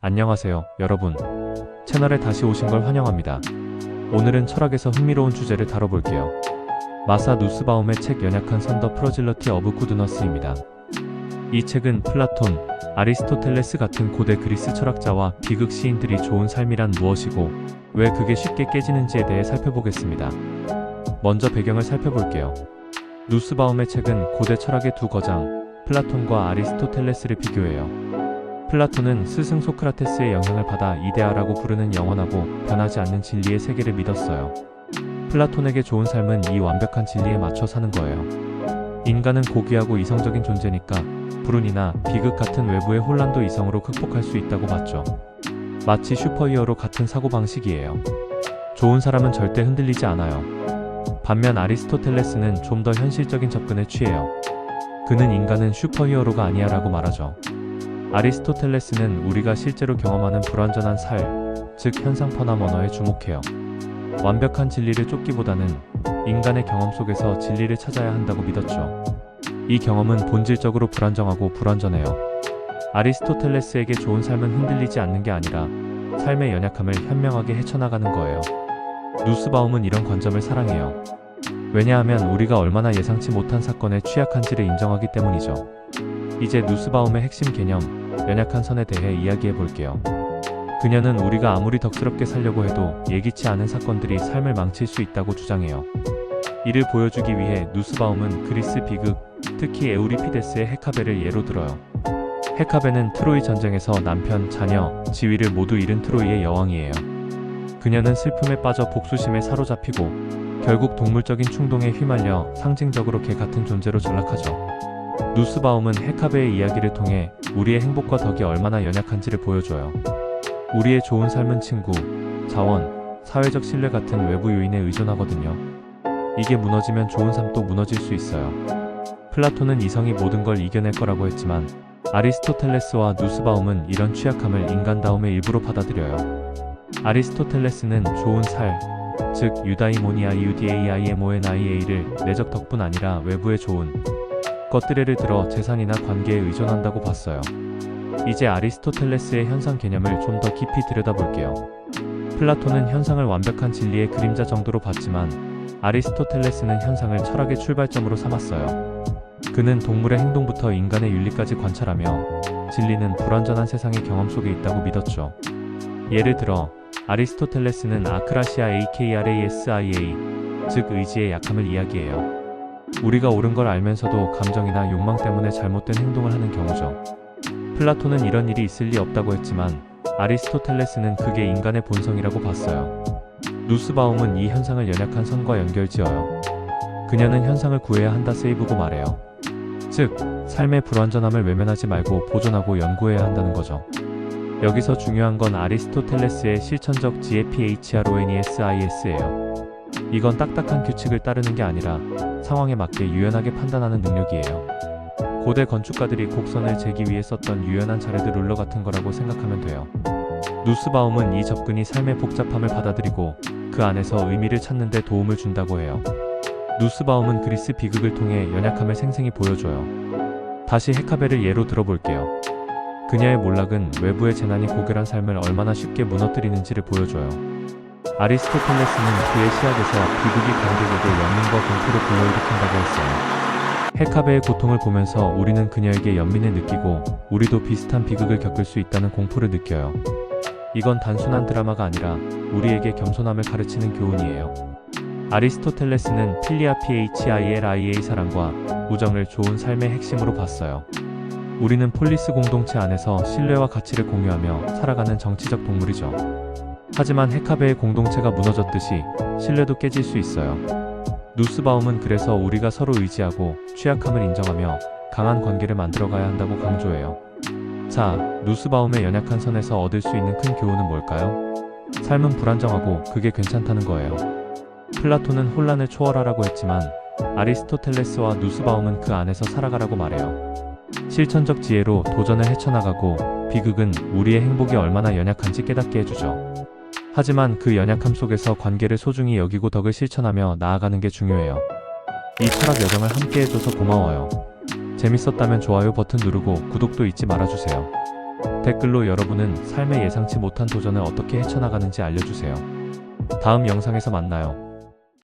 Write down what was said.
안녕하세요, 여러분. 채널에 다시 오신 걸 환영합니다. 오늘은 철학에서 흥미로운 주제를 다뤄볼게요. 마사 누스바움의 책 연약한 선 더 프로질러티 어브 구드너스입니다. 이 책은 플라톤, 아리스토텔레스 같은 고대 그리스 철학자와 비극 시인들이 좋은 삶이란 무엇이고 왜 그게 쉽게 깨지는지에 대해 살펴보겠습니다. 먼저 배경을 살펴볼게요. 누스바움의 책은 고대 철학의 두 거장, 플라톤과 아리스토텔레스를 비교해요. 플라톤은 스승 소크라테스의 영향을 받아 이데아라고 부르는 영원하고 변하지 않는 진리의 세계를 믿었어요. 플라톤에게 좋은 삶은 이 완벽한 진리에 맞춰 사는 거예요. 인간은 고귀하고 이성적인 존재니까 불운이나 비극 같은 외부의 혼란도 이성으로 극복할 수 있다고 봤죠. 마치 슈퍼히어로 같은 사고방식이에요. 좋은 사람은 절대 흔들리지 않아요. 반면 아리스토텔레스는 좀 더 현실적인 접근에 취해요. 그는 인간은 슈퍼히어로가 아니야 라고 말하죠. 아리스토텔레스는 우리가 실제로 경험하는 불완전한 즉 현상퍼나머너에 주목해요. 완벽한 진리를 쫓기보다는 인간의 경험 속에서 진리를 찾아야 한다고 믿었죠. 이 경험은 본질적으로 불안정하고 불완전해요. 아리스토텔레스에게 좋은 삶은 흔들리지 않는 게 아니라 삶의 연약함을 현명하게 헤쳐나가는 거예요. 누스바움은 이런 관점을 사랑해요. 왜냐하면 우리가 얼마나 예상치 못한 사건에 취약한지를 인정하기 때문이죠. 이제 누스바움의 핵심 개념, 연약한 선에 대해 이야기해 볼게요. 그녀는 우리가 아무리 덕스럽게 살려고 해도 예기치 않은 사건들이 삶을 망칠 수 있다고 주장해요. 이를 보여주기 위해 누스바움은 그리스 비극, 특히 에우리피데스의 헤카베를 예로 들어요. 헤카베는 트로이 전쟁에서 남편, 자녀, 지위를 모두 잃은 트로이의 여왕이에요. 그녀는 슬픔에 빠져 복수심에 사로잡히고 결국 동물적인 충동에 휘말려 상징적으로 개 같은 존재로 전락하죠. 누스바움은 헤카베의 이야기를 통해 우리의 행복과 덕이 얼마나 연약한지를 보여줘요. 우리의 좋은 삶은 친구, 자원, 사회적 신뢰 같은 외부 요인에 의존하거든요. 이게 무너지면 좋은 삶도 무너질 수 있어요. 플라톤은 이성이 모든 걸 이겨낼 거라고 했지만 아리스토텔레스와 누스바움은 이런 취약함을 인간다움의 일부로 받아들여요. 아리스토텔레스는 좋은 즉 유다이모니아 UDAIMONIA를 내적 덕분 아니라 외부의 좋은 것들을 들어 재산이나 관계에 의존한다고 봤어요. 이제 아리스토텔레스의 현상 개념을 좀 더 깊이 들여다볼게요. 플라톤은 현상을 완벽한 진리의 그림자 정도로 봤지만 아리스토텔레스는 현상을 철학의 출발점으로 삼았어요. 그는 동물의 행동부터 인간의 윤리까지 관찰하며 진리는 불완전한 세상의 경험 속에 있다고 믿었죠. 예를 들어 아리스토텔레스는 아크라시아 AKRASIA, 즉 의지의 약함을 이야기해요. 우리가 옳은 걸 알면서도 감정이나 욕망 때문에 잘못된 행동을 하는 경우죠. 플라톤은 이런 일이 있을 리 없다고 했지만 아리스토텔레스는 그게 인간의 본성이라고 봤어요. 누스바움은 이 현상을 연약한 선과 연결지어요. 그녀는 현상을 구해야 한다 세이브고 말해요. 즉, 삶의 불완전함을 외면하지 말고 보존하고 연구해야 한다는 거죠. 여기서 중요한 건 아리스토텔레스의 실천적 지혜 PHRONESIS예요. 이건 딱딱한 규칙을 따르는 게 아니라 상황에 맞게 유연하게 판단하는 능력이에요. 고대 건축가들이 곡선을 재기 위해 썼던 유연한 자레드 룰러 같은 거라고 생각하면 돼요. 누스바움은 이 접근이 삶의 복잡함을 받아들이고 그 안에서 의미를 찾는 데 도움을 준다고 해요. 누스바움은 그리스 비극을 통해 연약함을 생생히 보여줘요. 다시 헤카베를 예로 들어볼게요. 그녀의 몰락은 외부의 재난이 고결한 삶을 얼마나 쉽게 무너뜨리는지를 보여줘요. 아리스토텔레스는 그의 시학에서 비극이 관객에게 연민과 공포를 불러일으킨다고 했어요. 헤카베의 고통을 보면서 우리는 그녀에게 연민을 느끼고 우리도 비슷한 비극을 겪을 수 있다는 공포를 느껴요. 이건 단순한 드라마가 아니라 우리에게 겸손함을 가르치는 교훈이에요. 아리스토텔레스는 필리아 PHILIA 사랑과 우정을 좋은 삶의 핵심으로 봤어요. 우리는 폴리스 공동체 안에서 신뢰와 가치를 공유하며 살아가는 정치적 동물이죠. 하지만 헤카베의 공동체가 무너졌듯이 신뢰도 깨질 수 있어요. 누스바움은 그래서 우리가 서로 의지하고 취약함을 인정하며 강한 관계를 만들어가야 한다고 강조해요. 자, 누스바움의 연약한 선에서 얻을 수 있는 큰 교훈은 뭘까요? 삶은 불안정하고 그게 괜찮다는 거예요. 플라톤은 혼란을 초월하라고 했지만 아리스토텔레스와 누스바움은 그 안에서 살아가라고 말해요. 실천적 지혜로 도전을 헤쳐나가고 비극은 우리의 행복이 얼마나 연약한지 깨닫게 해주죠. 하지만 그 연약함 속에서 관계를 소중히 여기고 덕을 실천하며 나아가는 게 중요해요. 이 철학 여정을 함께 해줘서 고마워요. 재밌었다면 좋아요 버튼 누르고 구독도 잊지 말아주세요. 댓글로 여러분은 삶의 예상치 못한 도전을 어떻게 헤쳐나가는지 알려주세요. 다음 영상에서 만나요.